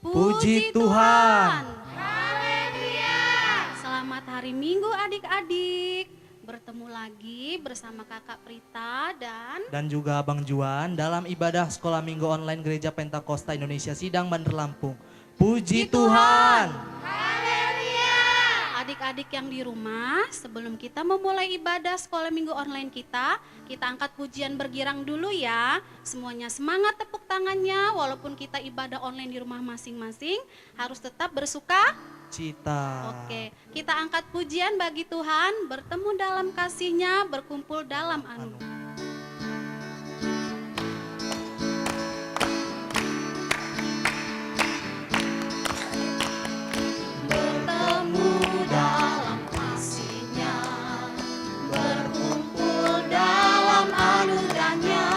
Puji Tuhan. Haleluya. Selamat hari Minggu adik-adik. Bertemu lagi bersama Kakak Prita dan juga Abang Juan dalam ibadah Sekolah Minggu Online Gereja Pentakosta Indonesia Sidang Bandar Lampung. Puji Tuhan. Haleluya. Adik-adik yang di rumah, sebelum kita memulai ibadah Sekolah Minggu Online kita angkat pujian bergirang dulu ya. Semuanya semangat tepuk tangannya, walaupun kita ibadah online di rumah masing-masing, harus tetap bersuka cita. Oke, kita angkat pujian bagi Tuhan, bertemu dalam kasih-Nya, berkumpul dalam anugerah. Bertemu dalam kasih-Nya, berkumpul dalam anugerah-Nya,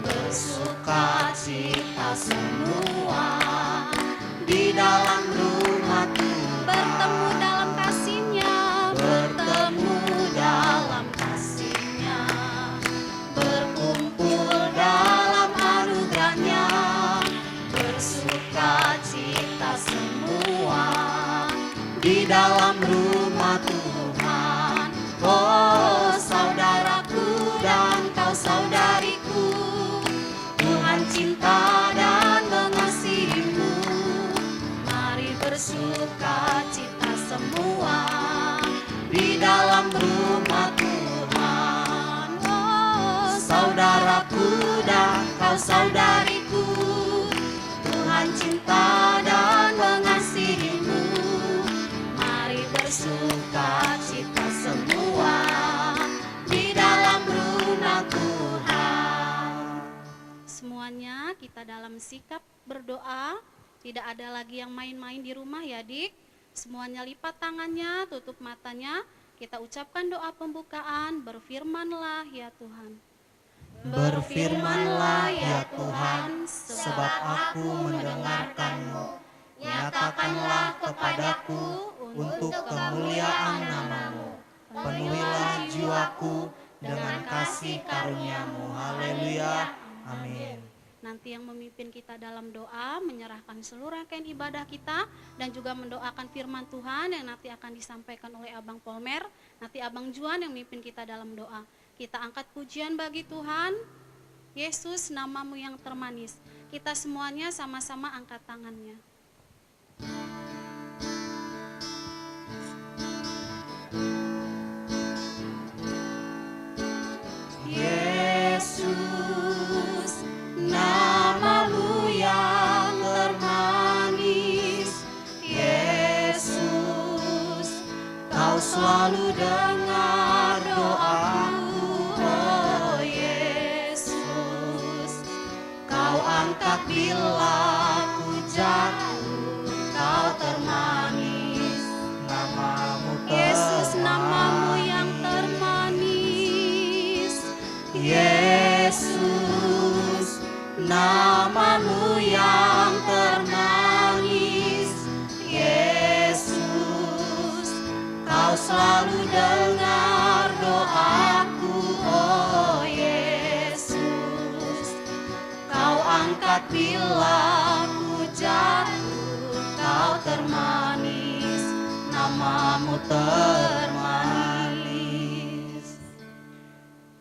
bersuka cita semua di dalam rumah Tuhan. Bertemu dalam kasih-Nya, bertemu dalam kasih-Nya, berkumpul dalam anugerah-Nya, bersuka cita semua di dalam rumah Tuhan. Oh saudaraku dan kau saudariku, Tuhan cinta dan mengasihimu. Mari bersuka cita semua di dalam rumah Tuhan. Oh saudaraku dan kau saudariku, Tuhan cinta dan mengasihimu. Mari bersuka cita semua di dalam rumah Tuhan. Semuanya kita dalam sikap berdoa. Tidak ada lagi yang main-main di rumah ya dik. Semuanya lipat tangannya, tutup matanya. Kita ucapkan doa pembukaan. Berfirmanlah ya Tuhan. Berfirmanlah ya Tuhan, sebab aku mendengarkan-Mu. Nyatakanlah kepadaku untuk kemuliaan nama-Mu. Penuhilah jiwaku dengan kasih karunia-Mu. Haleluya. Amin. Nanti yang memimpin kita dalam doa, menyerahkan seluruh rangkaian ibadah kita, dan juga mendoakan firman Tuhan yang nanti akan disampaikan oleh Abang Polmer, nanti Abang Juan yang memimpin kita dalam doa. Kita angkat pujian bagi Tuhan. Yesus, nama-Mu yang termanis. Kita semuanya sama-sama angkat tangannya. Yesus, nama-Mu yang termanis. Yesus, Kau selalu dengar doaku. Oh Yesus, Kau angkat bila ku jatuh. Kau termanis. Nama-Mu Yesus, nama-Mu yang termanis. Yesus, nama-Mu yang termanis. Yesus, Kau selalu dengar doaku. Oh Yesus, Kau angkat bila ku jatuh. Kau termanis, nama-Mu termanis.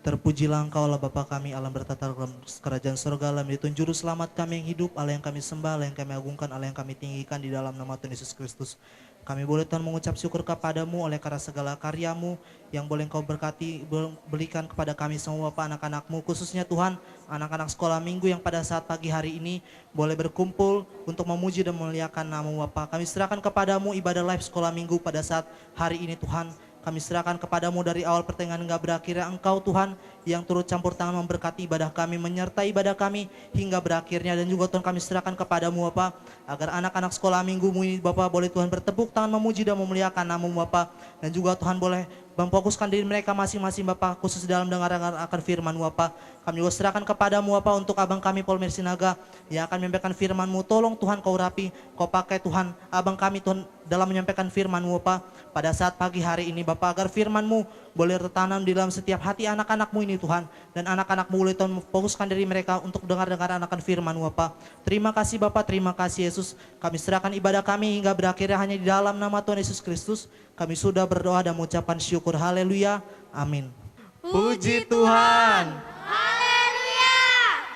Terpujilah Engkau Allah Bapa kami, Allah bertata dalam kerajaan surga, Allah itu juru selamat kami yang hidup, Allah yang kami sembah, Allah yang kami agungkan, Allah yang kami tinggikan di dalam nama Tuhan Yesus Kristus. Kami boleh Tuhan mengucap syukur kepadamu oleh karena segala karyamu yang boleh Engkau berkati, berikan kepada kami semua Bapak anak-anakmu, khususnya Tuhan anak-anak sekolah minggu yang pada saat pagi hari ini boleh berkumpul untuk memuji dan memuliakan nama-Mu Bapak. Kami serahkan kepadamu ibadah live sekolah minggu pada saat hari ini Tuhan. Kami serahkan kepadamu dari awal pertengahan hingga berakhirnya. Engkau Tuhan yang turut campur tangan memberkati ibadah kami, menyertai ibadah kami hingga berakhirnya. Dan juga Tuhan kami serahkan kepadamu Bapa, agar anak-anak sekolah minggumu ini Bapa boleh Tuhan bertepuk tangan memuji dan memuliakan nama-Mu Bapa. Dan juga Tuhan boleh memfokuskan diri mereka masing-masing Bapa, khusus dalam dengar akan firman-Mu Bapa. Kami juga serahkan kepadamu Bapa untuk abang kami Polmer Sinaga yang akan menyampaikan firman-Mu. Tolong Tuhan Kau rapi, Kau pakai Tuhan abang kami Tuhan dalam menyampaikan firman-Mu Bapa pada saat pagi hari ini Bapa, agar firman-Mu boleh tertanam di dalam setiap hati anak-anak-Mu ini Tuhan, dan anak-anak-Mu boleh Tuhan memfokuskan diri mereka untuk dengar-dengar akan firman-Mu Bapa. Terima kasih Bapa, terima kasih Yesus. Kami serahkan ibadah kami hingga berakhirnya hanya di dalam nama Tuhan Yesus Kristus. Kami sudah berdoa dan mengucapkan syukur. Haleluya. Amin. Puji Tuhan. Haleluya.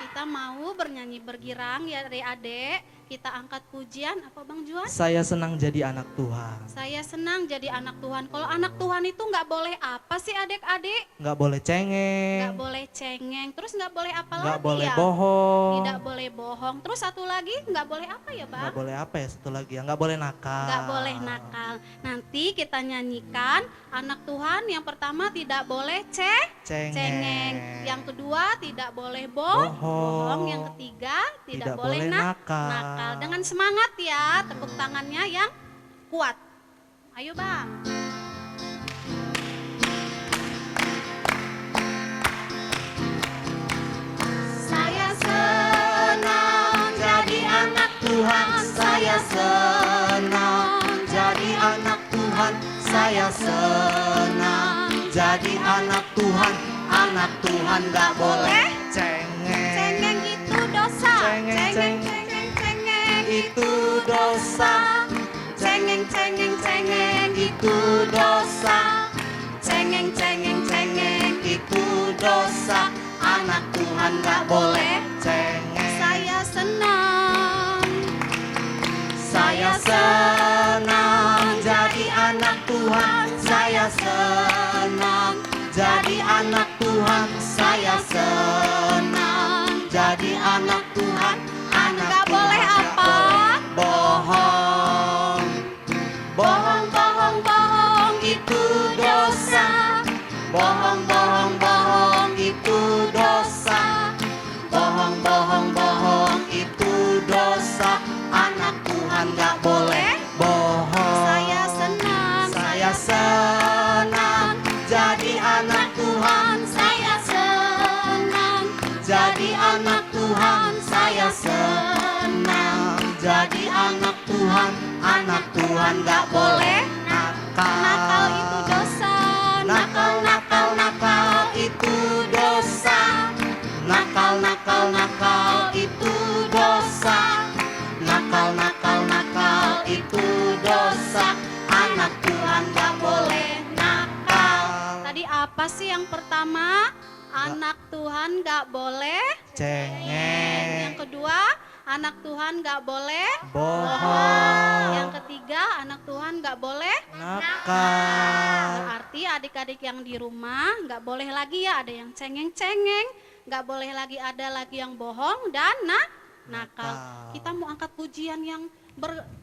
Kita mau bernyanyi bergirang ya adik-adik. Kita angkat pujian apa Bang Juan? Saya senang jadi anak Tuhan. Saya senang jadi anak Tuhan. Kalau anak Tuhan itu nggak boleh apa sih adik-adik? Nggak boleh cengeng. Nggak boleh cengeng. Terus nggak boleh apa Nggak lagi boleh ya? bohong. Tidak boleh bohong. Terus satu lagi nggak boleh apa ya Bang? Nggak boleh apa ya satu lagi ya? Nggak boleh nakal. Nggak boleh nakal. Nanti kita nyanyikan anak Tuhan yang pertama tidak boleh cengeng. Yang kedua tidak boleh bohong. Yang ketiga tidak boleh nakal. Dengan semangat ya, tepuk tangannya yang kuat. Ayo Bang. Saya senang jadi anak Tuhan. Saya senang jadi anak Tuhan. Saya senang jadi anak Tuhan. Anak Tuhan nggak boleh cengeng. Cengeng itu dosa. Cengeng itu dosa. Cengeng Itu dosa. Cengeng itu dosa. Anak Tuhan nggak boleh cengeng. Saya senang. Saya senang jadi anak Tuhan. Saya senang jadi anak Tuhan. Saya senang jadi anak Tuhan. Anak Nggak boleh Tuhan apa? nggak boleh bohong. Bohong, bohong, bohong itu dosa. Bohong, bohong, bohong itu dosa. Bohong, bohong, bohong itu dosa. Anak Tuhan nggak boleh bohong. Saya senang. Saya senang jadi anak Tuhan. Saya senang. Jadi anak Tuhan. Saya senang jadi anak Tuhan. Anak Tuhan nggak boleh nakal. Nakal itu dosa. Nakal, nakal, nakal itu dosa. Nakal, nakal, nakal itu dosa. Nakal, nakal, nakal itu dosa. Anak Tuhan nggak boleh nakal. Tadi apa sih yang pertama? Anak Tuhan nggak boleh Cengeng. Yang kedua, anak Tuhan nggak boleh Bohong. Yang ketiga, anak Tuhan nggak boleh Nakal. Berarti adik-adik yang di rumah nggak boleh lagi ya ada yang cengeng-cengeng, nggak boleh lagi ada lagi yang bohong dan nakal. Kita mau angkat pujian yang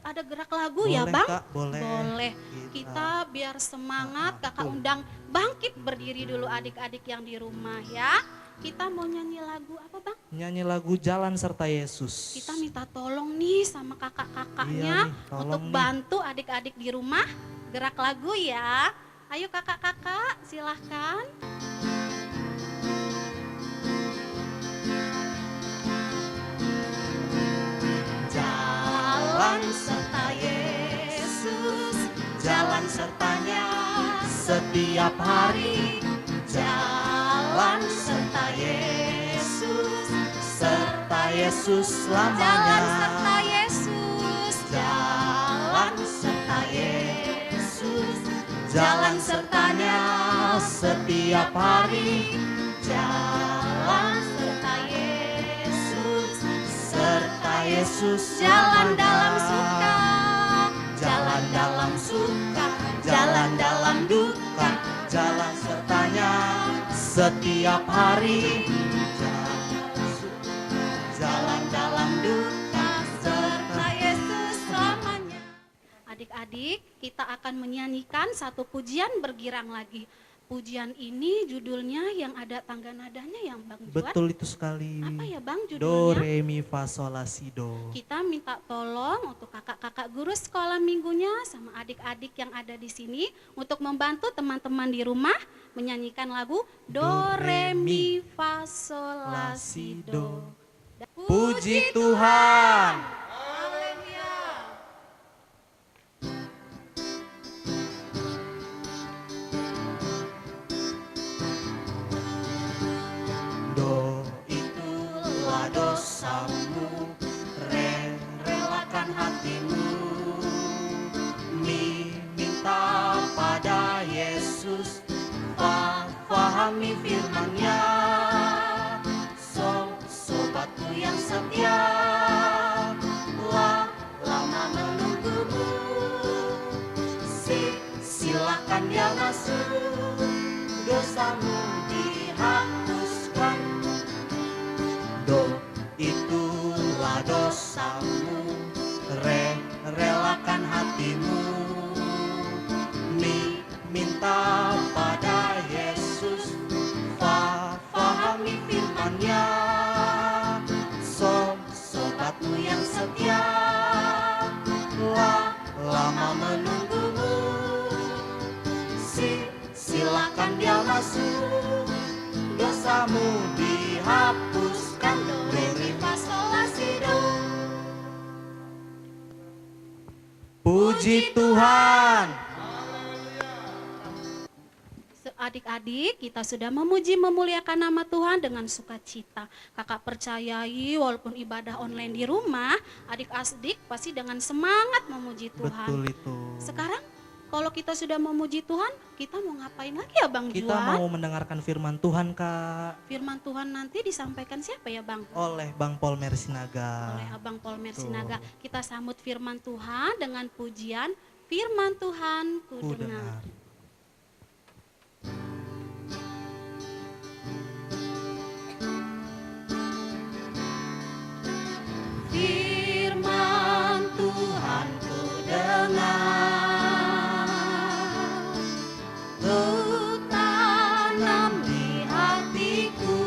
ada gerak lagu ya Boleh, Bang? Kak, boleh. Boleh. Kita biar semangat, Kakak undang bangkit berdiri dulu adik-adik yang di rumah ya. Kita mau nyanyi lagu apa Bang? Nyanyi lagu Jalan Serta Yesus. Kita minta tolong nih sama kakak-kakaknya Iya nih, tolong untuk nih. bantu adik-adik di rumah gerak lagu ya. Ayo kakak-kakak silahkan. Jalan serta Yesus, Jalan sertanya setiap hari. jalan serta Yesus, Serta Yesus jalan selamanya. serta Yesus, jalan serta Yesus, Jalan sertanya setiap hari. jalan serta Yesus, Serta Yesus jalan selamanya. dalam suka, Jalan dalam suka, jalan dalam duka. Jalan sertanya setiap hari. Jalan dalam duka. serta Yesus selamanya. Adik-adik, kita akan menyanyikan satu pujian bergirang lagi. Pujian ini judulnya yang ada tangga nadanya yang Bang Juan. Betul itu sekali. Apa ya Bang Do, judulnya? re, mi, fa, sol, la, si, do. Kita minta tolong untuk kakak-kakak guru sekolah minggunya sama adik-adik yang ada di sini untuk membantu teman-teman di rumah menyanyikan lagu Do, Re, Mi, Fa, Sol, La, Si, Do. Puji Tuhan. Haleluya. dosamu, relakan hatimu, minta pada Yesus, pahami firman-Nya. Sobatku yang setia, lama menunggumu, silakan dia masuk, dosamu dihapuskan. Itulah dosamu, relakan hatimu, minta pada Yesus, pahami firman-Nya. Sobatmu yang setia, lama menunggumu, silakan dia masuk, dosamu dihapuskan. Do, re, mi, fa, sol, la, si, do. Puji Tuhan. Adik-adik, kita sudah memuji memuliakan nama Tuhan dengan sukacita. Kakak percayai walaupun ibadah online di rumah, adik-adik pasti dengan semangat memuji Tuhan. Betul itu. Sekarang kalau kita sudah memuji Tuhan, kita mau ngapain lagi ya Bang Kita Juan? mau mendengarkan firman Tuhan, Kak. Firman Tuhan nanti disampaikan siapa ya Bang? Oleh Bang Polmer Sinaga. Oleh Abang Polmer Tuh. Sinaga. Kita sambut firman Tuhan dengan pujian firman Tuhan ku Ku dengar. dengar. Firman Tuhan ku dengar, ku tanam di hatiku,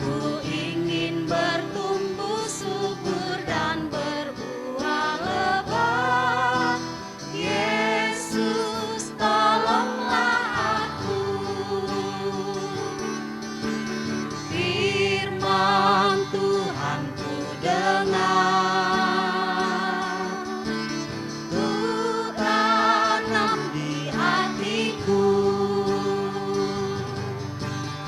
ku ingin bertumbuh subur dan berbuah lebat. Yesus tolonglah aku. Firman Tuhan ku dengar, ku tanam di hatiku,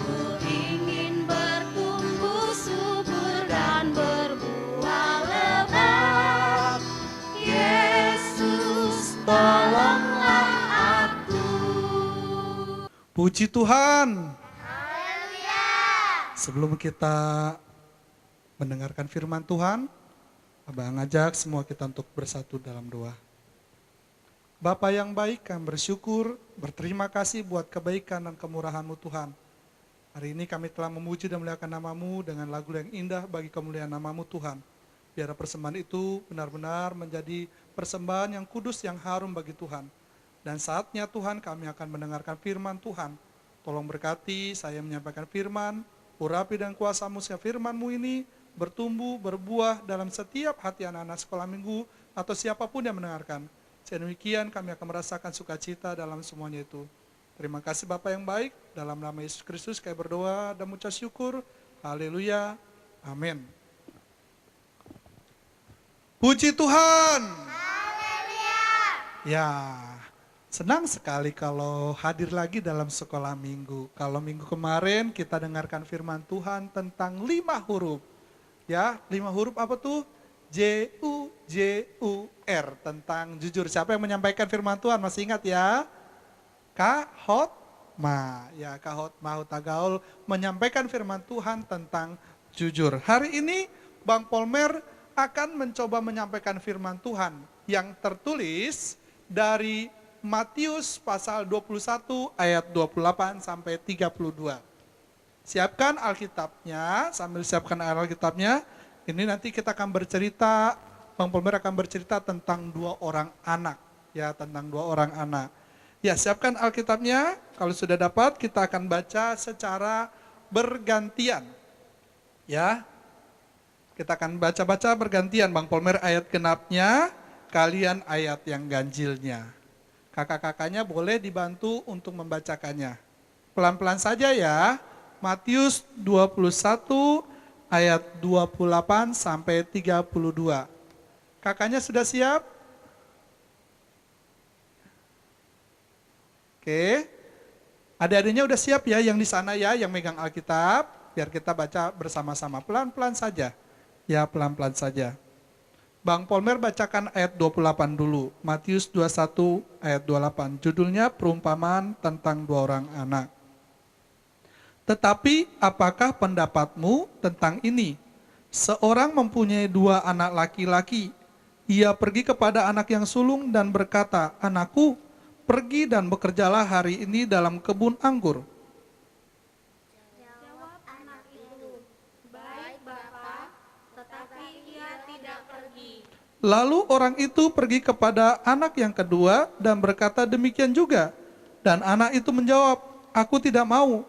ku ingin bertumbuh subur dan berbuah lebat. Yesus tolonglah aku. Puji Tuhan. Sebelum kita mendengarkan firman Tuhan, Abang ngajak semua kita untuk bersatu dalam doa. Bapa yang baik, kami bersyukur, berterima kasih buat kebaikan dan kemurahan-Mu Tuhan. Hari ini kami telah memuji dan memuliakan nama-Mu dengan lagu yang indah bagi kemuliaan nama-Mu Tuhan. Biar persembahan itu benar-benar menjadi persembahan yang kudus, yang harum bagi Tuhan. Dan saatnya Tuhan kami akan mendengarkan firman Tuhan. Tolong berkati saya menyampaikan firman, urapi dan kuasa-Mu sehingga firman-Mu ini bertumbuh, berbuah dalam setiap hati anak-anak sekolah minggu atau siapapun yang mendengarkan. Sedemikian kami akan merasakan sukacita dalam semuanya itu. Terima kasih Bapa yang baik, dalam nama Yesus Kristus kami berdoa dan mengucap syukur. Haleluya, amin. Puji Tuhan. Ya, senang sekali kalau hadir lagi dalam sekolah minggu. Kalau minggu kemarin kita dengarkan firman Tuhan tentang 5 huruf. Ya, 5 huruf apa tuh? J-U-J-U-R, tentang jujur. Siapa yang menyampaikan firman Tuhan? Masih ingat ya? Kahotma. Ya, Kahotma Hutagaul menyampaikan firman Tuhan tentang jujur. Hari ini Bang Polmer akan mencoba menyampaikan firman Tuhan yang tertulis dari Matius pasal 21 ayat 28 sampai 32. Siapkan Alkitabnya, sambil siapkan Alkitabnya, ini nanti kita akan bercerita, Bang Polmer akan bercerita tentang 2 orang anak. Ya, tentang 2 orang anak. Ya, siapkan Alkitabnya, kalau sudah dapat kita akan baca secara bergantian. Ya, kita akan baca-baca bergantian, Bang Polmer ayat genapnya, kalian ayat yang ganjilnya. Kakak-kakaknya boleh dibantu untuk membacakannya. Pelan-pelan saja ya. Matius 21 ayat 28 sampai 32. Kakaknya sudah siap? Oke. Adik-adiknya udah siap ya yang di sana ya, yang megang Alkitab. biar kita baca bersama-sama. Pelan-pelan saja. Ya, pelan-pelan saja. Bang Polmer bacakan ayat 28 dulu. Matius 21 ayat 28. Judulnya perumpamaan tentang 2 orang anak. Tetapi apakah pendapatmu tentang ini? Seorang mempunyai 2 anak laki-laki. Ia pergi kepada anak yang sulung dan berkata, "Anakku, pergi dan bekerjalah hari ini dalam kebun anggur." Jawab anak itu, "Baik Bapa," tetapi ia tidak pergi. Lalu orang itu pergi kepada anak yang kedua dan berkata demikian juga. Dan anak itu menjawab, "Aku tidak mau."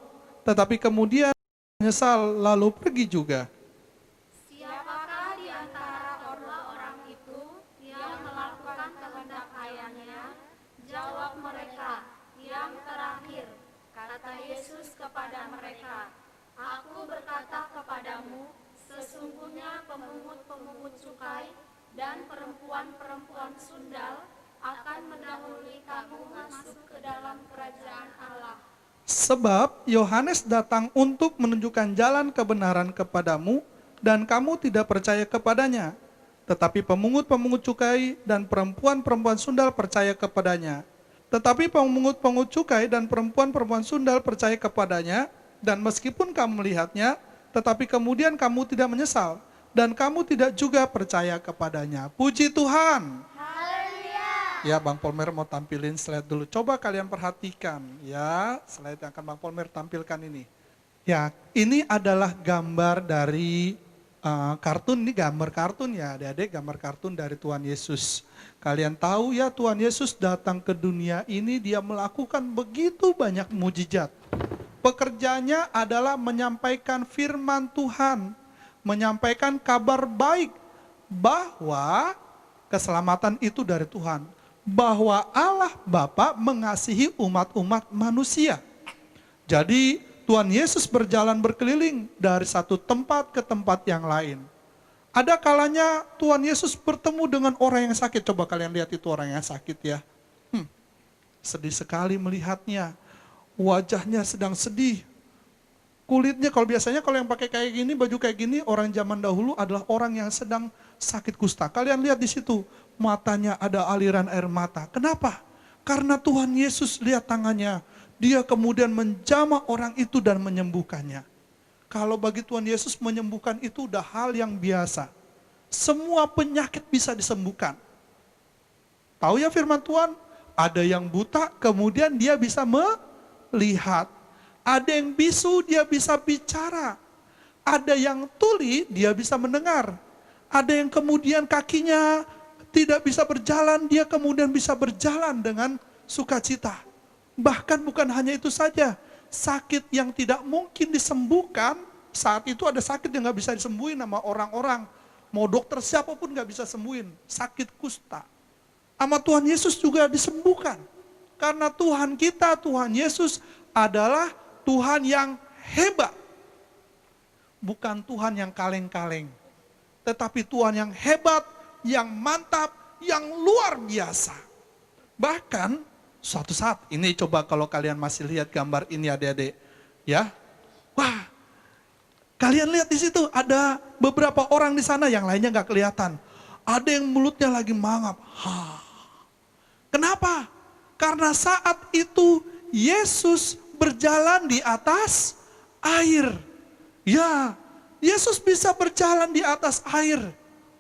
Tetapi kemudian menyesal lalu pergi juga. Siapakah di antara orang itu yang melakukan kehendak ayahnya? Jawab mereka, "Yang terakhir." Kata Yesus kepada mereka, "Aku berkata kepadamu, sesungguhnya pemungut-pemungut cukai dan perempuan-perempuan sundal akan mendahului kamu masuk ke dalam kerajaan Allah. Sebab Yohanes datang untuk menunjukkan jalan kebenaran kepadamu, dan kamu tidak percaya kepadanya. Tetapi pemungut-pemungut cukai dan perempuan-perempuan sundal percaya kepadanya. Tetapi pemungut-pemungut cukai dan perempuan-perempuan sundal percaya kepadanya, dan meskipun kamu melihatnya, tetapi kemudian kamu tidak menyesal, dan kamu tidak juga percaya kepadanya." Puji Tuhan. Ya, Bang Polmer mau tampilin slide dulu. Coba kalian perhatikan ya, slide yang akan Bang Polmer tampilkan ini. Ya, ini adalah gambar dari kartun, ini gambar kartun ya, adik-adik, gambar kartun dari Tuhan Yesus. Kalian tahu ya, Tuhan Yesus datang ke dunia ini, dia melakukan begitu banyak mujizat. Pekerjaannya adalah menyampaikan firman Tuhan, menyampaikan kabar baik bahwa keselamatan itu dari Tuhan, bahwa Allah Bapa mengasihi umat-umat manusia. Jadi Tuhan Yesus berjalan berkeliling dari satu tempat ke tempat yang lain. Ada kalanya Tuhan Yesus bertemu dengan orang yang sakit. Coba kalian lihat itu orang yang sakit ya. Sedih sekali melihatnya. Wajahnya sedang sedih. Kulitnya kalau yang pakai kayak gini, baju kayak gini, orang zaman dahulu adalah orang yang sedang sakit kusta. Kalian lihat di situ, matanya ada aliran air mata. Kenapa? Karena Tuhan Yesus lihat tangannya. Dia kemudian menjamah orang itu dan menyembuhkannya. Kalau bagi Tuhan Yesus menyembuhkan itu udah hal yang biasa. Semua penyakit bisa disembuhkan. Tahu ya firman Tuhan? Ada yang buta, kemudian dia bisa melihat. Ada yang bisu, dia bisa bicara. Ada yang tuli, dia bisa mendengar. Ada yang kemudian kakinya tidak bisa berjalan, dia kemudian bisa berjalan dengan sukacita. Bahkan bukan hanya itu saja, sakit yang tidak mungkin disembuhkan, saat itu ada sakit yang gak bisa disembuhin sama orang-orang. Mau dokter siapapun gak bisa sembuhin, sakit kusta. Sama Tuhan Yesus juga disembuhkan. Karena Tuhan kita, Tuhan Yesus adalah Tuhan yang hebat. Bukan Tuhan yang kaleng-kaleng. Tetapi Tuhan yang hebat, yang mantap, yang luar biasa. Bahkan suatu saat, ini coba kalau kalian masih lihat gambar ini adik-adik. Ya, wah, kalian lihat di situ ada beberapa orang di sana yang lainnya gak kelihatan. Ada yang mulutnya lagi mangap. Kenapa? Karena saat itu Yesus berjalan di atas air. Ya, Yesus bisa berjalan di atas air.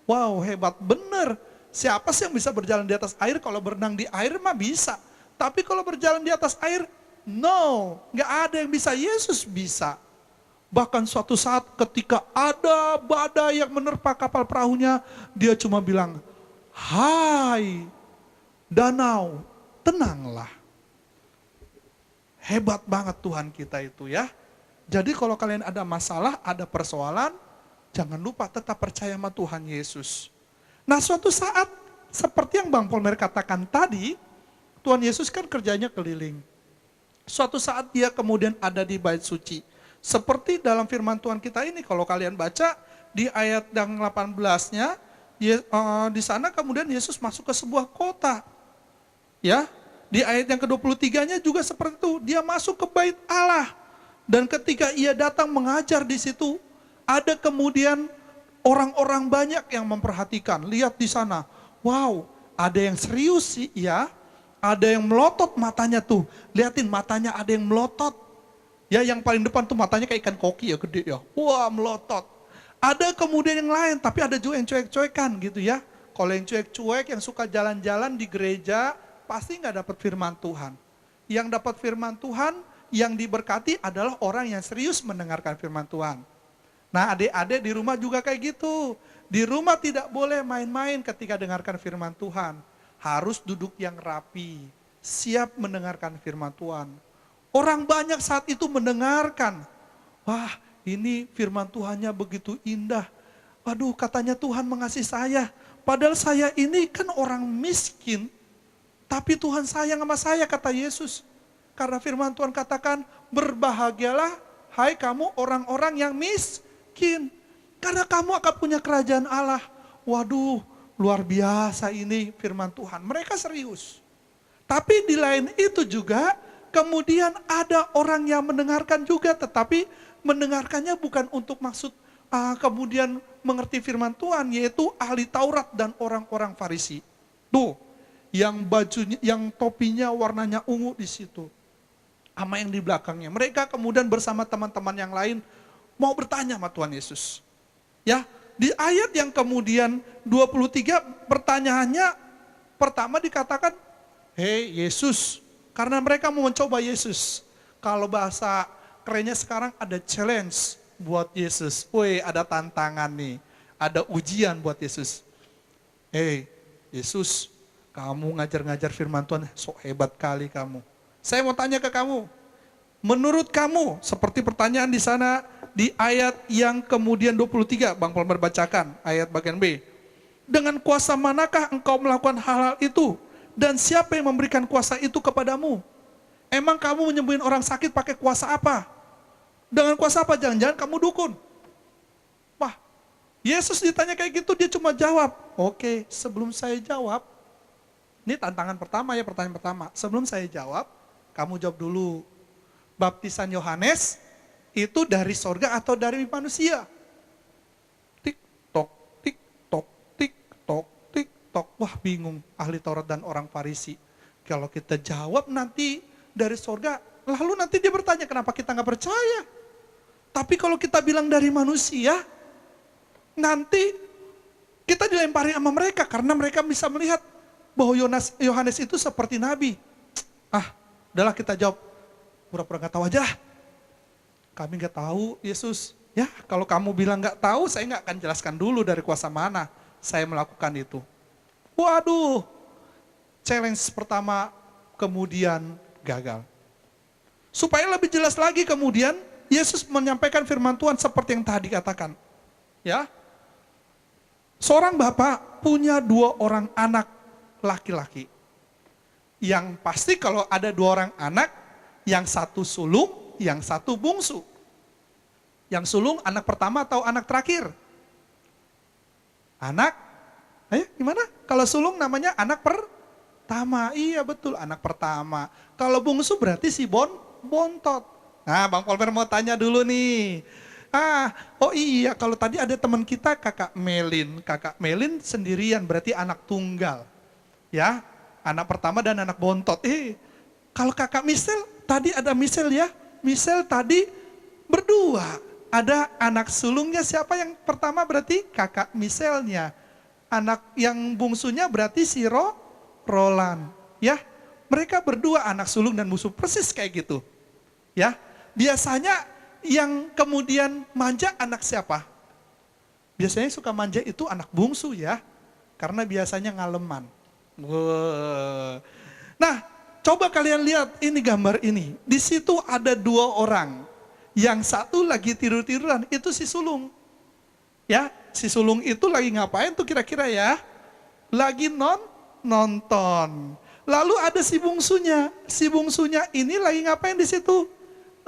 Wow, hebat bener. Siapa sih yang bisa berjalan di atas air? Kalau berenang di air mah bisa. Tapi kalau berjalan di atas air, no, gak ada yang bisa. Yesus bisa. Bahkan suatu saat ketika ada badai yang menerpa kapal perahunya, dia cuma bilang, "Hai, danau, tenanglah." Hebat banget Tuhan kita itu ya. Jadi kalau kalian ada masalah, ada persoalan, jangan lupa tetap percaya sama Tuhan Yesus. Nah suatu saat, seperti yang Bang Polmer katakan tadi, Tuhan Yesus kan kerjanya keliling. Suatu saat dia kemudian ada di bait suci. Seperti dalam firman Tuhan kita ini, kalau kalian baca di ayat yang 18-nya, di sana kemudian Yesus masuk ke sebuah kota. Ya, di ayat yang ke-23-nya juga seperti itu, dia masuk ke bait Allah. Dan ketika ia datang mengajar di situ, ada kemudian orang-orang banyak yang memperhatikan. Lihat di sana, wow, ada yang serius sih ya, ada yang melotot matanya tuh. Lihatin matanya ada yang melotot. Ya, yang paling depan tuh matanya kayak ikan koki ya, gede ya. Wah, melotot. Ada kemudian yang lain, tapi ada juga yang cuek-cuekan gitu ya. Kalau yang cuek-cuek, yang suka jalan-jalan di gereja, pasti nggak dapat firman Tuhan. Yang dapat firman Tuhan, yang diberkati adalah orang yang serius mendengarkan firman Tuhan. Nah, adik-adik di rumah juga kayak gitu. Di rumah tidak boleh main-main ketika dengarkan firman Tuhan. Harus duduk yang rapi, siap mendengarkan firman Tuhan. Orang banyak saat itu mendengarkan. Wah, ini firman Tuhannya begitu indah. Waduh, katanya Tuhan mengasihi saya. Padahal saya ini kan orang miskin. Tapi Tuhan sayang sama saya, kata Yesus. Karena firman Tuhan katakan, berbahagialah hai kamu orang-orang yang miskin. Karena kamu akan punya kerajaan Allah. Waduh, luar biasa ini firman Tuhan. Mereka serius. Tapi di lain itu juga, kemudian ada orang yang mendengarkan juga, tetapi mendengarkannya bukan untuk maksud kemudian mengerti firman Tuhan, yaitu ahli Taurat dan orang-orang Farisi. Tuh, yang bajunya, yang topinya warnanya ungu di situ. Sama yang di belakangnya. Mereka kemudian bersama teman-teman yang lain mau bertanya sama Tuhan Yesus. Ya, di ayat yang kemudian 23 pertanyaannya pertama dikatakan, "Hei Yesus," karena mereka mau mencoba Yesus. Kalau bahasa kerennya sekarang ada challenge buat Yesus. Woi, ada tantangan nih, ada ujian buat Yesus. "Hei Yesus, kamu ngajar-ngajar firman Tuhan, sok hebat kali kamu. Saya mau tanya ke kamu, menurut kamu," seperti pertanyaan di sana di ayat yang kemudian 23, Bang Palmer bacakan ayat bagian B. "Dengan kuasa manakah engkau melakukan hal-hal itu? Dan siapa yang memberikan kuasa itu kepadamu? Emang kamu menyembuhin orang sakit pakai kuasa apa? Dengan kuasa apa? Jangan-jangan kamu dukun?" Wah, Yesus ditanya kayak gitu, dia cuma jawab, "Oke, sebelum saya jawab," ini tantangan pertama ya, pertanyaan pertama. "Sebelum saya jawab, kamu jawab dulu. Baptisan Yohanes itu dari sorga atau dari manusia?" Tik tok, tik tok, tik tok, tik tok. Wah, bingung ahli Taurat dan orang Farisi. Kalau kita jawab nanti dari sorga, lalu nanti dia bertanya kenapa kita nggak percaya. Tapi kalau kita bilang dari manusia, nanti kita dilempari sama mereka karena mereka bisa melihat bahwa Yohanes itu seperti nabi. Udahlah kita jawab, pura-pura nggak tahu aja. "Kami nggak tahu, Yesus." Ya, kalau kamu bilang nggak tahu, saya nggak akan jelaskan dulu dari kuasa mana saya melakukan itu. Waduh, challenge pertama kemudian gagal. Supaya lebih jelas lagi kemudian, Yesus menyampaikan firman Tuhan seperti yang tadi katakan. Ya, seorang bapak punya 2 orang anak laki-laki. Yang pasti kalau ada 2 orang anak, yang satu sulung, yang satu bungsu. Yang sulung anak pertama atau anak terakhir? Anak, gimana? Kalau sulung namanya anak pertama. Iya betul, anak pertama. Kalau bungsu berarti si bontot. Nah, Bang Polmer mau tanya dulu nih. Oh iya, kalau tadi ada teman kita Kakak Melin. Kakak Melin sendirian berarti anak tunggal. Ya, anak pertama dan anak bontot. Kalau Kakak Michelle, tadi ada Michelle ya. Michelle tadi berdua. Ada anak sulungnya siapa yang pertama berarti kakak Michelle-nya. Anak yang bungsunya berarti si Roland. Ya, mereka berdua anak sulung dan bungsu persis kayak gitu. Ya, biasanya yang kemudian manja anak siapa? Biasanya suka manja itu anak bungsu ya. Karena biasanya ngaleman. Nah, coba kalian lihat ini gambar ini. Di situ ada 2 orang. Yang satu lagi tidur-tiduran, itu si sulung. Ya, si sulung itu lagi ngapain tuh kira-kira ya? Lagi nonton. Lalu ada si bungsunya. Si bungsunya ini lagi ngapain di situ?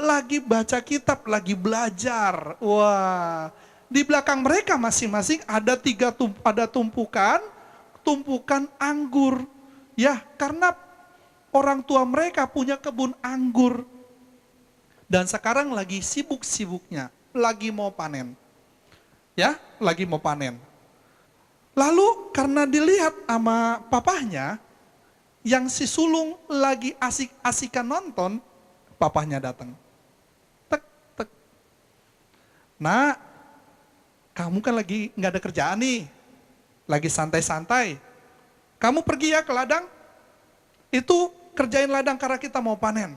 Lagi baca kitab, lagi belajar. Wah, di belakang mereka masing-masing ada tumpukan anggur. Ya, karena orang tua mereka punya kebun anggur. Dan sekarang lagi sibuk-sibuknya, lagi mau panen. Ya, lagi mau panen. Lalu karena dilihat sama papahnya, yang si sulung lagi asik-asikan nonton, papahnya datang. Tek, tek. Nah, kamu kan lagi nggak ada kerjaan nih, lagi santai-santai. Kamu pergi ya ke ladang, itu kerjain ladang karena kita mau panen.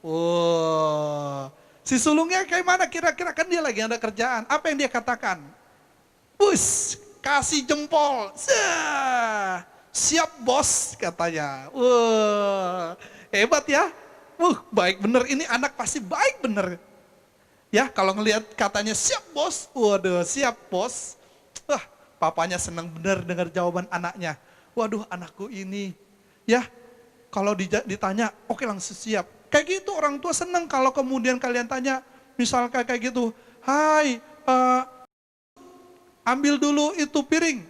Wow, si sulungnya kayak mana kira-kira, kan dia lagi ada kerjaan. Apa yang dia katakan? Bus, kasih jempol. Siap bos katanya. Wah, hebat ya. Baik bener, ini anak pasti baik bener. Ya, kalau ngelihat katanya siap bos, waduh siap bos. Wah, papanya senang bener dengar jawaban anaknya. Waduh, anakku ini, ya kalau ditanya, oke langsung siap. Kayak gitu orang tua senang kalau kemudian kalian tanya, misal kayak gitu, hai, ambil dulu itu piring,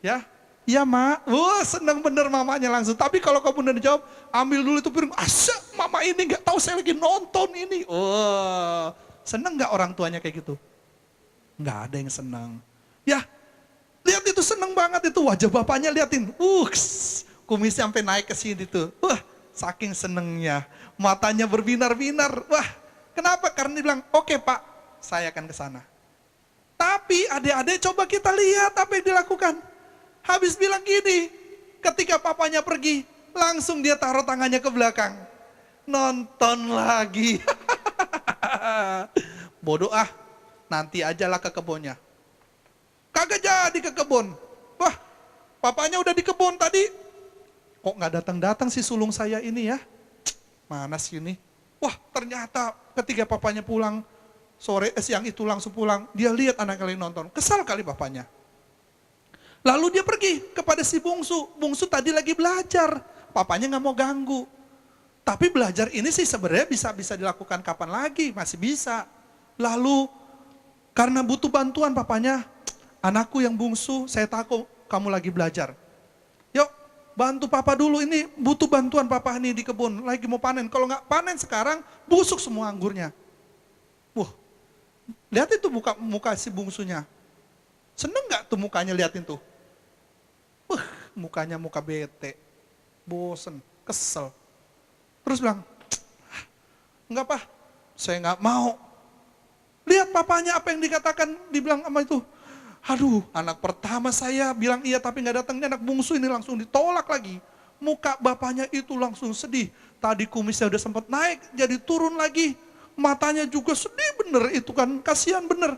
ya. Iya mak, wah senang bener mamanya langsung. Tapi kalau kamu udah dijawab, ambil dulu itu piring, asa mama ini nggak tahu saya lagi nonton ini. Wah, senang nggak orang tuanya kayak gitu? Nggak ada yang senang. Ya, lihat itu senang banget itu wajah bapaknya, liatin, kumisnya sampai naik ke sini tuh. Wah, saking senengnya, matanya berbinar-binar. Wah, kenapa? Karena dia bilang, oke pak, saya akan ke sana. Tapi adik-adik coba kita lihat apa yang dilakukan. Habis bilang gini, ketika papanya pergi, langsung dia taruh tangannya ke belakang. Nonton lagi. Bodoh ah, nanti ajalah ke kebunnya. Kagak jadi ke kebun. Wah, papanya udah di kebun tadi. Kok gak datang-datang si sulung saya ini ya? Mana sih ini? Wah, ternyata ketika papanya pulang, siang itu langsung pulang, dia lihat anak kali nonton. Kesal kali papanya. Lalu dia pergi kepada si bungsu. Bungsu tadi lagi belajar. Papanya gak mau ganggu. Tapi belajar ini sih sebenarnya bisa dilakukan kapan lagi, masih bisa. Lalu karena butuh bantuan papanya, anakku yang bungsu, saya tahu kamu lagi belajar. Yuk, bantu papa dulu, ini butuh bantuan papa nih di kebun, lagi mau panen. Kalau nggak panen sekarang, busuk semua anggurnya. Wah, lihat itu muka si bungsunya. Seneng nggak tuh mukanya, liatin tuh. Mukanya muka bete, bosen, kesel. Terus bilang, enggak pak, saya nggak mau. Lihat papanya apa yang dikatakan, dibilang sama itu. Aduh, anak pertama saya bilang iya tapi nggak datang, anak bungsu ini langsung ditolak lagi. Muka bapaknya itu langsung sedih. Tadi kumisnya udah sempat naik, jadi turun lagi. Matanya juga sedih bener, itu kan kasihan bener.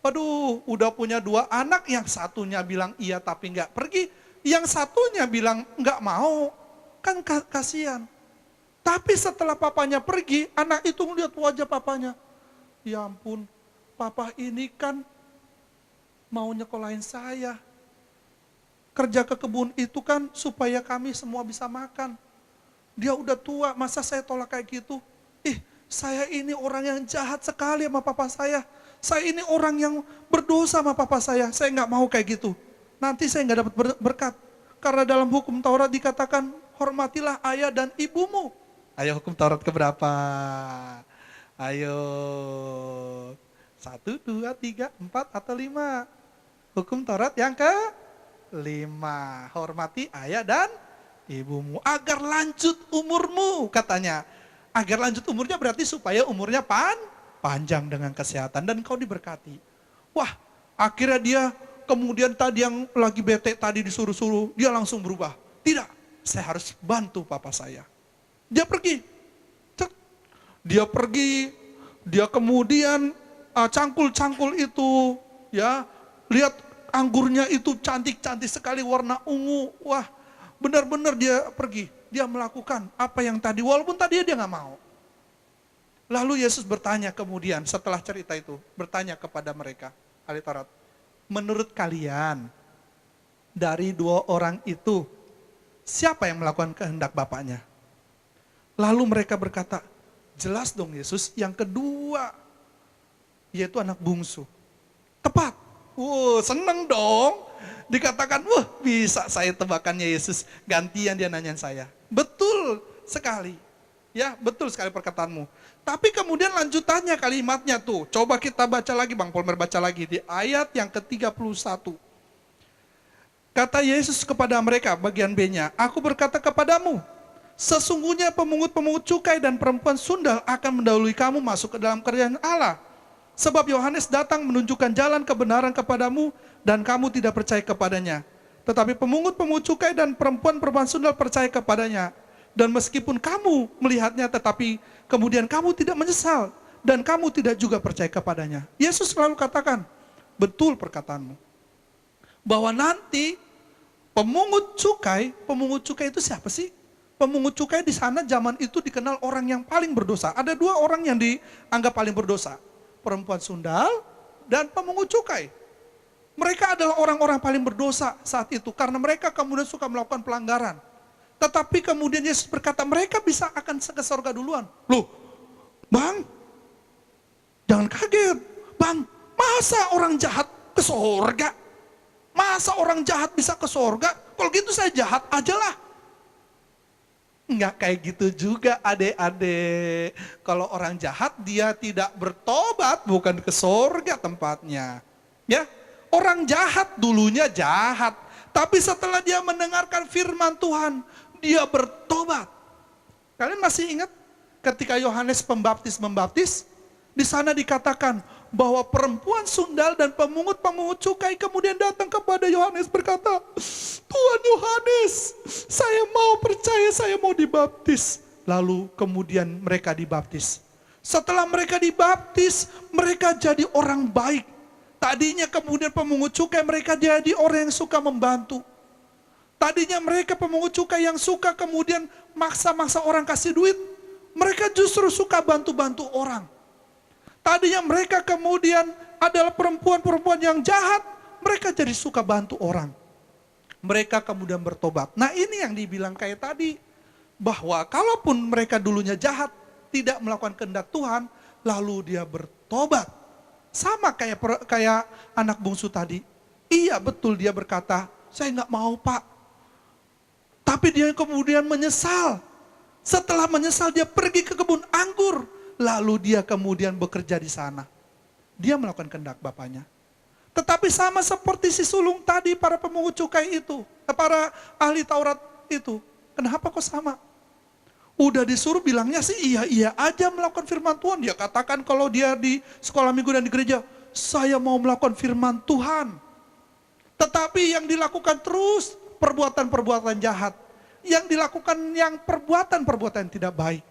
Aduh, udah punya 2 anak, yang satunya bilang iya tapi nggak pergi, yang satunya bilang nggak mau, kan kasihan. Tapi setelah papanya pergi, anak itu ngeliat wajah papanya. Ya ampun, papa ini kan mau nyekolahin saya. Kerja ke kebun itu kan supaya kami semua bisa makan. Dia udah tua, masa saya tolak kayak gitu? Saya ini orang yang jahat sekali sama papa saya. Saya ini orang yang berdosa sama papa saya nggak mau kayak gitu. Nanti saya nggak dapat berkat. Karena dalam hukum Taurat dikatakan, hormatilah ayah dan ibumu. Ayo hukum Taurat keberapa? Ayo, 1, 2, 3, 4 atau 5? Hukum Taurat yang ke-5. Hormati ayah dan ibumu agar lanjut umurmu, katanya. Agar lanjut umurnya berarti supaya umurnya panjang dengan kesehatan dan kau diberkati. Wah, akhirnya dia kemudian tadi yang lagi bete tadi disuruh-suruh, dia langsung berubah. Tidak, saya harus bantu papa saya. Dia pergi. Dia pergi, dia kemudian cangkul-cangkul itu, ya, lihat anggurnya itu cantik-cantik sekali warna ungu. Wah, benar-benar dia pergi. Dia melakukan apa yang tadi, walaupun tadi dia nggak mau. Lalu Yesus bertanya kemudian setelah cerita itu, bertanya kepada mereka, ahli Taurat, menurut kalian dari 2 orang itu, siapa yang melakukan kehendak bapaknya? Lalu mereka berkata, jelas dong Yesus, yang kedua, yaitu anak bungsu. Tepat. Seneng dong. Dikatakan, bisa saya tebakannya Yesus. Gantian dia nanyain saya. Betul sekali. Ya, betul sekali perkataanmu. Tapi kemudian lanjutannya kalimatnya tuh. Coba kita baca lagi, Bang Polmer baca lagi di ayat yang ke-31. Kata Yesus kepada mereka, bagian B-nya, aku berkata kepadamu, sesungguhnya pemungut-pemungut cukai dan perempuan sundal akan mendahului kamu masuk ke dalam kerajaan Allah. Sebab Yohanes datang menunjukkan jalan kebenaran kepadamu dan kamu tidak percaya kepadanya. Tetapi pemungut-pemungut cukai dan perempuan-perempuan sundal percaya kepadanya. Dan meskipun kamu melihatnya tetapi kemudian kamu tidak menyesal dan kamu tidak juga percaya kepadanya. Yesus selalu katakan, betul perkataanmu. Bahwa nanti pemungut cukai itu siapa sih? Pemungut cukai di sana zaman itu dikenal orang yang paling berdosa. Ada dua orang yang dianggap paling berdosa. Perempuan sundal dan pemungut cukai. Mereka adalah orang-orang paling berdosa saat itu karena mereka kemudian suka melakukan pelanggaran. Tetapi kemudian Yesus berkata, mereka bisa akan ke surga duluan. Loh, Bang, jangan kaget. Bang, masa orang jahat ke surga? Masa orang jahat bisa ke surga? Kalau gitu saya jahat aja lah. Enggak kayak gitu juga adik-adik. Kalau orang jahat dia tidak bertobat, bukan ke surga tempatnya. Ya, orang jahat dulunya jahat. Tapi setelah dia mendengarkan firman Tuhan, dia bertobat. Kalian masih ingat ketika Yohanes Pembaptis membaptis? Di sana dikatakan bahwa perempuan sundal dan pemungut-pemungut cukai kemudian datang kepada Yohanes berkata, Tuhan Yohanes, saya mau percaya, saya mau dibaptis. Lalu kemudian mereka dibaptis. Setelah mereka dibaptis, mereka jadi orang baik. Tadinya kemudian pemungut cukai, mereka jadi orang yang suka membantu. Tadinya mereka pemungut cukai yang suka kemudian maksa-maksa orang kasih duit. Mereka justru suka bantu-bantu orang. Tadinya mereka kemudian adalah perempuan-perempuan yang jahat. Mereka jadi suka bantu orang. Mereka kemudian bertobat. Nah ini yang dibilang kayak tadi. Bahwa kalaupun mereka dulunya jahat, tidak melakukan kehendak Tuhan, lalu dia bertobat. Sama kayak anak bungsu tadi. Iya betul dia berkata, saya nggak mau Pak. Tapi dia kemudian menyesal. Setelah menyesal dia pergi ke kebun anggur. Lalu dia kemudian bekerja di sana. Dia melakukan kehendak bapaknya. Tetapi sama seperti si sulung tadi, para pemungut cukai itu. Para ahli Taurat itu. Kenapa kok sama? Udah disuruh bilangnya sih iya aja melakukan firman Tuhan. Dia katakan kalau dia di sekolah minggu dan di gereja, saya mau melakukan firman Tuhan. Tetapi yang dilakukan terus perbuatan-perbuatan jahat. Yang dilakukan yang perbuatan-perbuatan yang tidak baik.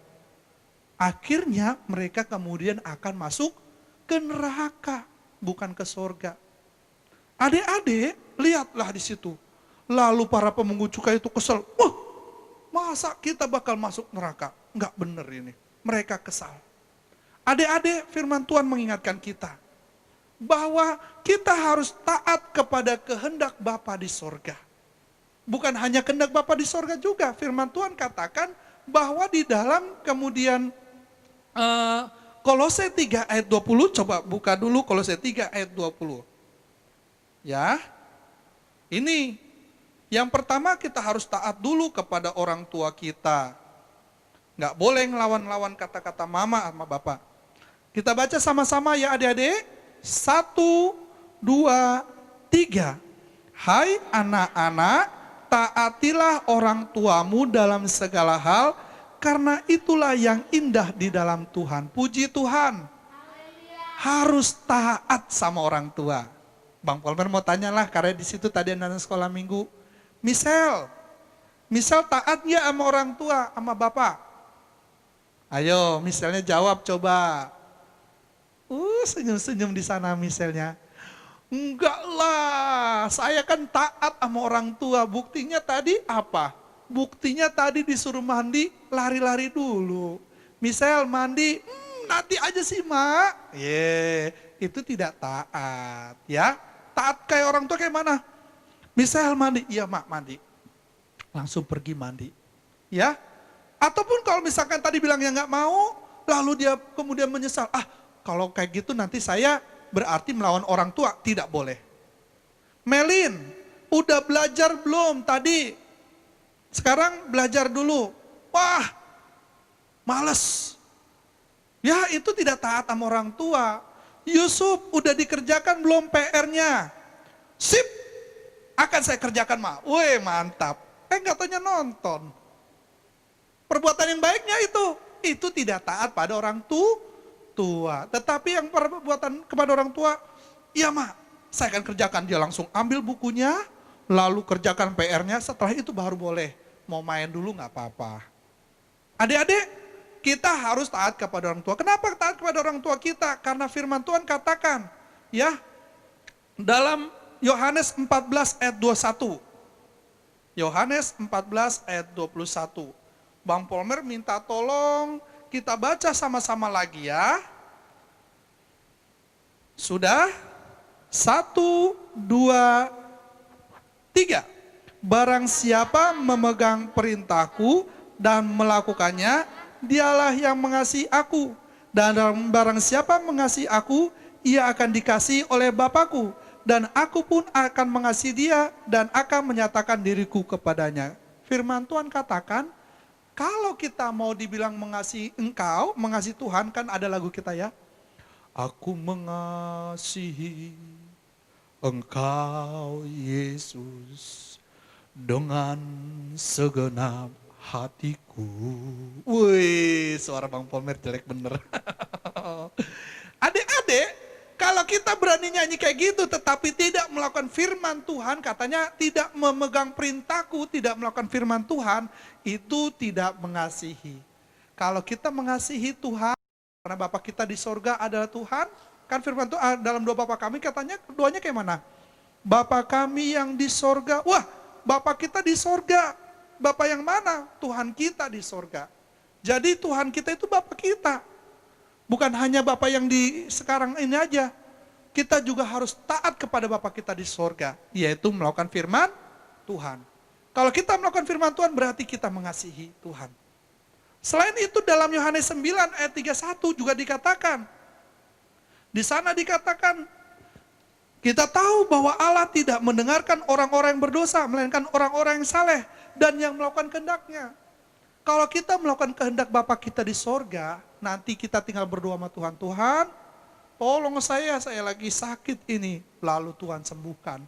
Akhirnya mereka kemudian akan masuk ke neraka, bukan ke surga. Adik-adik, lihatlah di situ. Lalu para pemungut cukai itu kesel. Wah, masa kita bakal masuk neraka? Enggak benar ini. Mereka kesal. Adik-adik, firman Tuhan mengingatkan kita bahwa kita harus taat kepada kehendak Bapa di sorga. Bukan hanya kehendak Bapa di sorga juga. Firman Tuhan katakan bahwa di dalam kemudian Kolose 3 ayat 20, coba buka dulu Kolose 3 ayat 20. Ya, ini yang pertama kita harus taat dulu kepada orang tua kita. Nggak boleh ngelawan-lawan kata-kata mama sama bapak. Kita baca sama-sama ya adik-adik. 1, 2, 3. Hai anak-anak, taatilah orang tuamu dalam segala hal, karena itulah yang indah di dalam Tuhan. Puji Tuhan. Harus taat sama orang tua. Bang Polmer mau tanyalah, karena di situ tadi anak sekolah minggu. Misal taat nggak sama orang tua, sama bapak? Ayo, misalnya jawab coba. Senyum-senyum di sana misalnya. Enggak lah, saya kan taat sama orang tua. Buktinya tadi apa? Buktinya tadi disuruh mandi, lari-lari dulu. Misal mandi, nanti aja sih mak. Itu tidak taat ya. Taat kayak orang tua kayak mana? Misal mandi, iya mak mandi. Langsung pergi mandi. Ya. Ataupun kalau misalkan tadi bilangnya nggak mau, lalu dia kemudian menyesal. Kalau kayak gitu nanti saya berarti melawan orang tua, tidak boleh. Melin, udah belajar belum tadi? Sekarang belajar dulu. Wah, Males. Ya itu tidak taat sama orang tua. Yusuf udah dikerjakan belum PR-nya? Sip, akan saya kerjakan mah. Wih mantap. Nggak taunya nonton. Perbuatan yang baiknya itu tidak taat pada orang tua. Tetapi yang perbuatan kepada orang tua, iya mak, saya akan kerjakan. Dia langsung ambil bukunya, lalu kerjakan PR-nya, setelah itu baru boleh. Mau main dulu nggak apa-apa. Adik-adik, kita harus taat kepada orang tua. Kenapa taat kepada orang tua kita? Karena firman Tuhan katakan, ya, dalam Yohanes 14 ayat 21. Yohanes 14 ayat 21. Bang Polmer minta tolong kita baca sama-sama lagi ya. Sudah? 1, 2, 3. Barang siapa memegang perintahku dan melakukannya, dialah yang mengasihi aku. Dan barang siapa mengasihi aku, ia akan dikasihi oleh Bapakku. Dan aku pun akan mengasihi dia dan akan menyatakan diriku kepadanya. Firman Tuhan katakan, kalau kita mau dibilang mengasihi engkau, mengasihi Tuhan, kan ada lagu kita ya. Aku mengasihi engkau Yesus dengan segenap hatiku. Wih, suara Bang Polmer jelek bener. Adik-adik, kalau kita berani nyanyi kayak gitu tetapi tidak melakukan firman Tuhan, katanya tidak memegang perintahku, tidak melakukan firman Tuhan, itu tidak mengasihi. Kalau kita mengasihi Tuhan, karena Bapa kita di sorga adalah Tuhan, kan firman Tuhan dalam doa Bapa kami katanya doanya kayak mana? Bapa kami yang di sorga, wah Bapa kita di sorga, Bapa yang mana? Tuhan kita di sorga. Jadi Tuhan kita itu Bapa kita. Bukan hanya Bapa yang di sekarang ini aja. Kita juga harus taat kepada Bapa kita di sorga. Yaitu melakukan firman Tuhan. Kalau kita melakukan firman Tuhan berarti kita mengasihi Tuhan. Selain itu dalam Yohanes 9 ayat 31 juga dikatakan. Di sana dikatakan, kita tahu bahwa Allah tidak mendengarkan orang-orang yang berdosa, melainkan orang-orang yang saleh dan yang melakukan kehendaknya. Kalau kita melakukan kehendak Bapa kita di sorga, nanti kita tinggal berdoa sama Tuhan. Tuhan, tolong saya lagi sakit ini. Lalu Tuhan sembuhkan.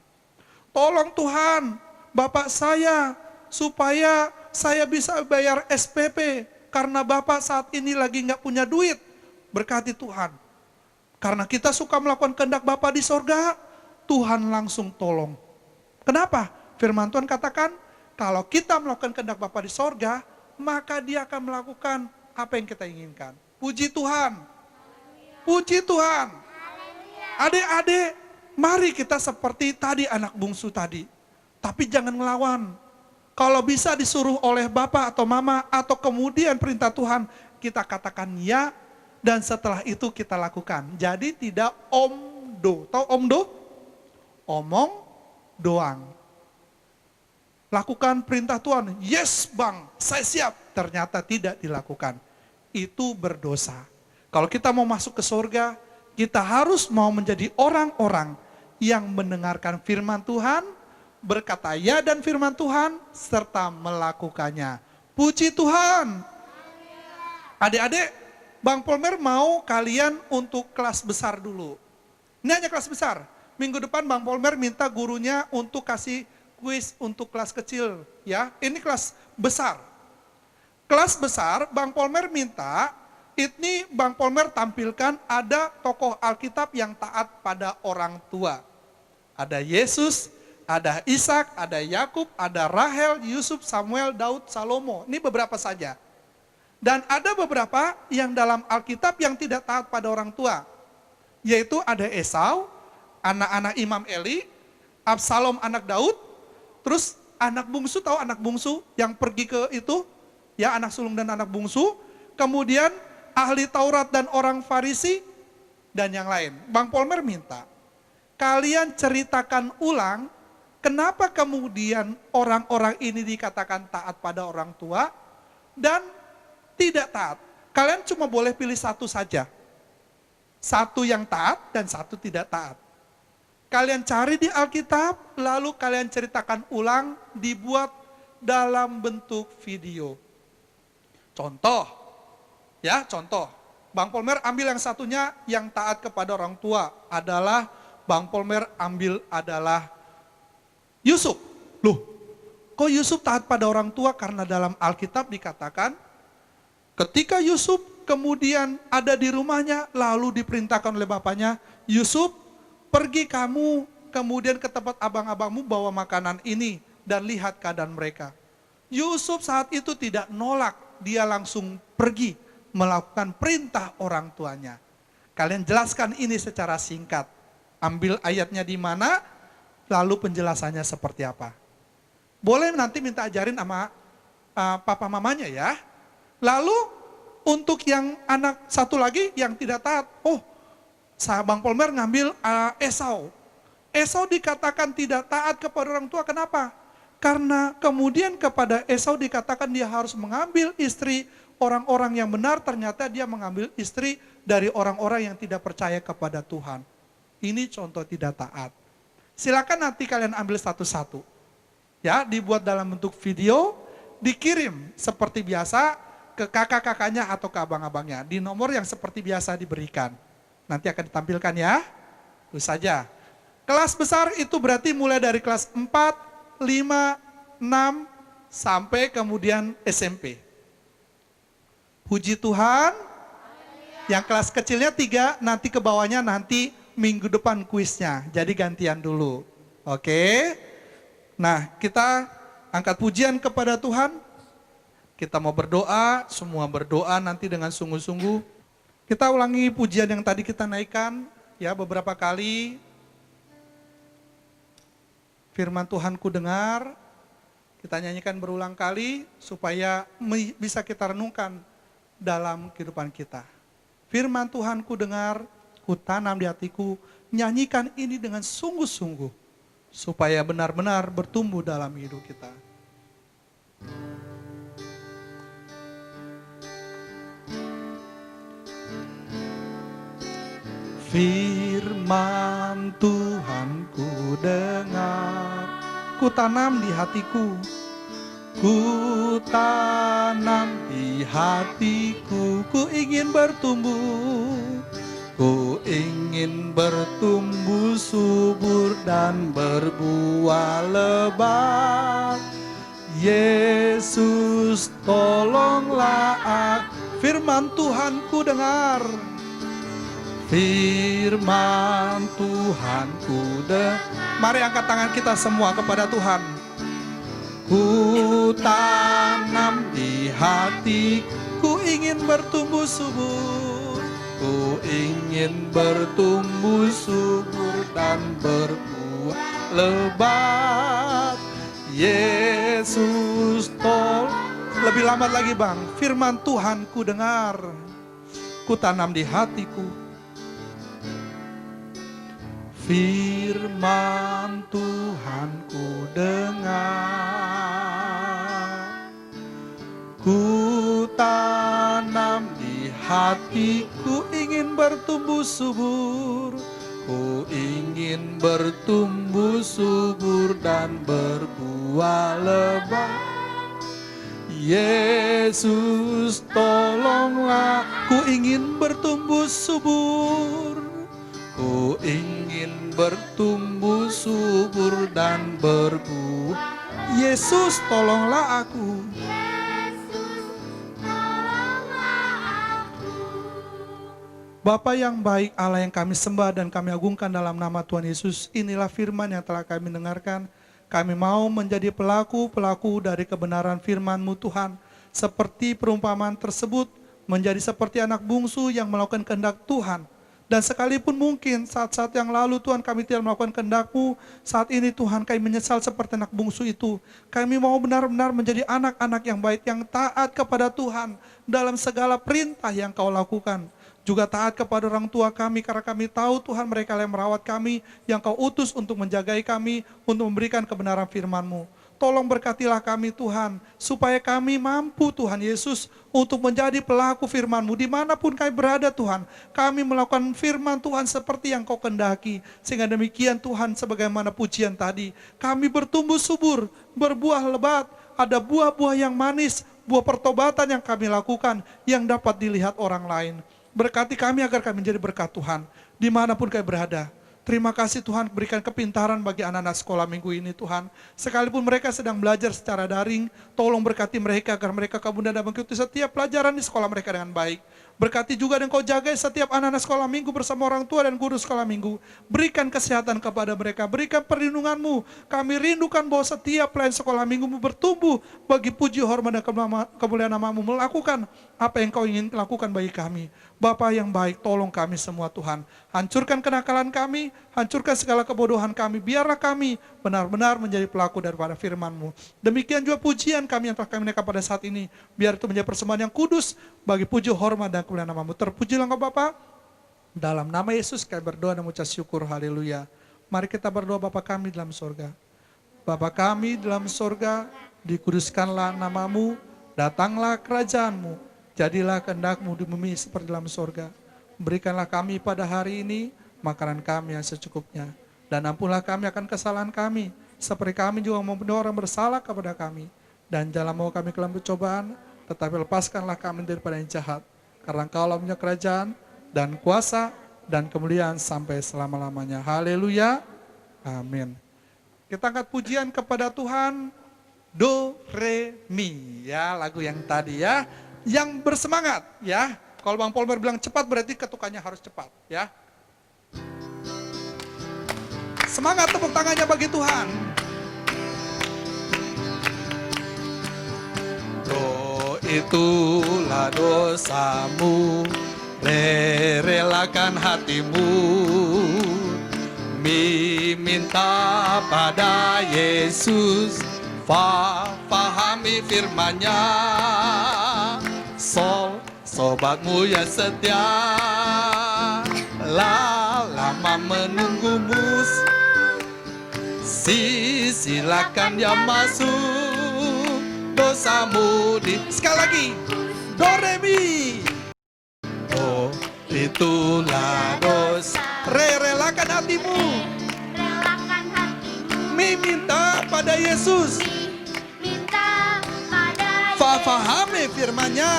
Tolong Tuhan, Bapak saya, supaya saya bisa bayar SPP. Karena Bapak saat ini lagi nggak punya duit. Berkati Tuhan. Karena kita suka melakukan kehendak Bapa di sorga, Tuhan langsung tolong. Kenapa? Firman Tuhan katakan, kalau kita melakukan kehendak Bapa di sorga, maka dia akan melakukan apa yang kita inginkan. Puji Tuhan. Puji Tuhan. Adik-adik, mari kita seperti tadi anak bungsu tadi. Tapi jangan ngelawan. Kalau bisa disuruh oleh Bapak atau Mama atau kemudian perintah Tuhan, kita katakan ya dan setelah itu kita lakukan. Jadi tidak omdo. Tahu omdo? Omong doang. Lakukan perintah Tuhan, yes bang, saya siap. Ternyata tidak dilakukan. Itu berdosa. Kalau kita mau masuk ke surga, kita harus mau menjadi orang-orang yang mendengarkan firman Tuhan, berkata ya dan firman Tuhan, serta melakukannya. Puji Tuhan. Adik-adik, Bang Polmer mau kalian untuk kelas besar dulu. Ini hanya kelas besar. Minggu depan Bang Polmer minta gurunya untuk kasih kuis untuk kelas kecil, ya. Ini kelas besar. Kelas besar, Bang Polmer minta, ini Bang Polmer tampilkan ada tokoh Alkitab yang taat pada orang tua. Ada Yesus, ada Ishak, ada Yakub, ada Rahel, Yusuf, Samuel, Daud, Salomo. Ini beberapa saja. Dan ada beberapa yang dalam Alkitab yang tidak taat pada orang tua. Yaitu ada Esau, anak-anak Imam Eli, Absalom anak Daud, terus anak bungsu, tahu anak bungsu yang pergi ke itu, ya anak sulung dan anak bungsu, kemudian ahli Taurat dan orang Farisi, dan yang lain. Bang Polmer minta, kalian ceritakan ulang, kenapa kemudian orang-orang ini dikatakan taat pada orang tua, dan tidak taat. Kalian cuma boleh pilih satu saja. Satu yang taat dan satu tidak taat. Kalian cari di Alkitab, lalu kalian ceritakan ulang, dibuat dalam bentuk video. Contoh, Ya, contoh. Bang Polmer ambil yang satunya yang taat kepada orang tua adalah Bang Polmer ambil adalah Yusuf. Loh, kok Yusuf taat pada orang tua? Karena dalam Alkitab dikatakan ketika Yusuf kemudian ada di rumahnya lalu diperintahkan oleh bapaknya, Yusuf pergi kamu kemudian ke tempat abang-abangmu bawa makanan ini dan lihat keadaan mereka. Yusuf saat itu tidak nolak, dia langsung pergi melakukan perintah orang tuanya. Kalian jelaskan ini secara singkat. Ambil ayatnya di mana, lalu penjelasannya seperti apa. Boleh nanti minta ajarin sama papa mamanya ya. Lalu untuk yang anak satu lagi yang tidak taat, Bang Polmer ngambil Esau. Esau dikatakan tidak taat kepada orang tua, kenapa? Karena kemudian kepada Esau dikatakan dia harus mengambil istri orang-orang yang benar, ternyata dia mengambil istri dari orang-orang yang tidak percaya kepada Tuhan. Ini contoh tidak taat. Silakan nanti kalian ambil satu-satu. Ya, dibuat dalam bentuk video, dikirim seperti biasa ke kakak-kakaknya atau ke abang-abangnya. Di nomor yang seperti biasa diberikan. Nanti akan ditampilkan ya. Itu saja. Kelas besar itu berarti mulai dari kelas 4, 5, 6, sampai kemudian SMP. Puji Tuhan, yang kelas kecilnya 3, nanti ke bawahnya nanti minggu depan kuisnya. Jadi gantian dulu. Oke? Nah, kita angkat pujian kepada Tuhan. Kita mau berdoa, semua berdoa nanti dengan sungguh-sungguh. Kita ulangi pujian yang tadi kita naikkan, ya beberapa kali. Firman Tuhan ku dengar, kita nyanyikan berulang kali supaya bisa kita renungkan dalam kehidupan kita. Firman Tuhan ku dengar, ku tanam di hatiku, nyanyikan ini dengan sungguh-sungguh, supaya benar-benar bertumbuh dalam hidup kita. Firman Tuhan ku dengar, ku tanam di hatiku, ku tanam di hatiku, ku ingin bertumbuh, ku ingin bertumbuh subur dan berbuah lebat. Yesus tolonglah aku, firman Tuhan ku dengar, firman Tuhan ku dengar. Mari angkat tangan kita semua kepada Tuhan. Ku tanam di hati, ku ingin bertumbuh subur, ku ingin bertumbuh subur dan berbuah lebat. Yesus lebih lambat lagi Bang. Firman Tuhan ku dengar, ku tanam di hatiku. Firman Tuhan ku dengar, ku tanam di hatiku, ingin bertumbuh subur, ku ingin bertumbuh subur dan berbuah lebat. Yesus tolonglah, ku ingin bertumbuh subur, ku ingin bertumbuh subur dan berbuah. Yesus tolonglah aku. Bapa yang baik, Allah yang kami sembah dan kami agungkan dalam nama Tuhan Yesus, inilah firman yang telah kami dengarkan. Kami mau menjadi pelaku-pelaku dari kebenaran firman-Mu Tuhan. Seperti perumpamaan tersebut, menjadi seperti anak bungsu yang melakukan kehendak Tuhan. Dan sekalipun mungkin saat-saat yang lalu Tuhan kami tidak melakukan kehendak-Mu, saat ini Tuhan kami menyesal seperti anak bungsu itu. Kami mau benar-benar menjadi anak-anak yang baik, yang taat kepada Tuhan dalam segala perintah yang Kau lakukan. Juga taat kepada orang tua kami, karena kami tahu Tuhan mereka yang merawat kami, yang Kau utus untuk menjagai kami, untuk memberikan kebenaran firman-Mu. Tolong berkatilah kami Tuhan, supaya kami mampu Tuhan Yesus untuk menjadi pelaku firman-Mu. Dimanapun kami berada Tuhan, kami melakukan firman Tuhan seperti yang Kau kehendaki. Sehingga demikian Tuhan, sebagaimana pujian tadi, kami bertumbuh subur, berbuah lebat, ada buah-buah yang manis, buah pertobatan yang kami lakukan yang dapat dilihat orang lain. Berkati kami agar kami menjadi berkat Tuhan, dimanapun kami berada. Terima kasih Tuhan, berikan kepintaran bagi anak-anak sekolah minggu ini Tuhan. Sekalipun mereka sedang belajar secara daring, tolong berkati mereka agar mereka kemudian dapat mengikuti setiap pelajaran di sekolah mereka dengan baik. Berkati juga dan kau jaga setiap anak-anak sekolah minggu bersama orang tua dan guru sekolah minggu. Berikan kesehatan kepada mereka, berikan perlindungan-Mu. Kami rindukan bahwa setiap pelayan sekolah minggu-Mu bertumbuh bagi puji hormat dan kemuliaan nama-Mu, melakukan apa yang kau ingin lakukan bagi kami. Bapa yang baik, tolong kami semua Tuhan. Hancurkan kenakalan kami, hancurkan segala kebodohan kami. Biarlah kami benar-benar menjadi pelaku daripada firman-Mu. Demikian juga pujian kami yang telah kami naikkan pada saat ini. Biar itu menjadi persembahan yang kudus bagi puji hormat dan kemuliaan nama-Mu. Terpujilah Engkau Bapa. Dalam nama Yesus kami berdoa dan mengucap syukur. Haleluya. Mari kita berdoa Bapa kami dalam sorga. Bapa kami dalam sorga, dikuduskanlah nama-Mu, datanglah kerajaan-Mu. Jadilah kehendak-Mu di bumi seperti dalam sorga. Berikanlah kami pada hari ini makanan kami yang secukupnya. Dan ampunlah kami akan kesalahan kami, seperti kami juga mengampuni orang bersalah kepada kami. Dan janganlah mau kami ke dalam pencobaan, tetapi lepaskanlah kami daripada yang jahat. Karena Engkau-lah punya kerajaan dan kuasa dan kemuliaan sampai selama-lamanya. Haleluya. Amin. Kita angkat pujian kepada Tuhan. Do, re, mi. Ya, lagu yang tadi ya. Yang bersemangat ya. Kalau Bang Polmer bilang cepat berarti ketukannya harus cepat ya. Semangat, tepuk tangannya bagi Tuhan. Do itulah dosamu, relakan hatimu, minta pada Yesus, fahami firman-Nya. Sol, sobatmu yang setia, lama menunggumu, silakan dia masuk, dosamu sekali lagi, do re mi. Oh, itulah dosa, relakan hatimu, Relakan hatimu, minta pada Yesus, minta pada fahami firman-Nya.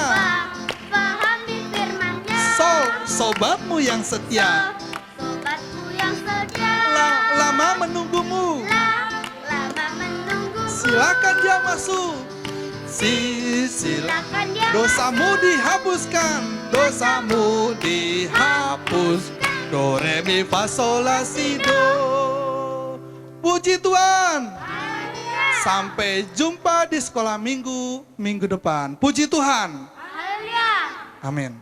Pahami firman-Nya. Sol, sobatmu yang setia, Sobatku yang setia, lama menunggumu, lama menunggu. silakan dia masuk. Silakan dia Dosamu dihapuskan, dosamu dihapus. Do, re, mi, fa, sol, la, si, do. Puji Tuhan. Sampai jumpa di sekolah minggu depan. Puji Tuhan. Haleluya. Amin.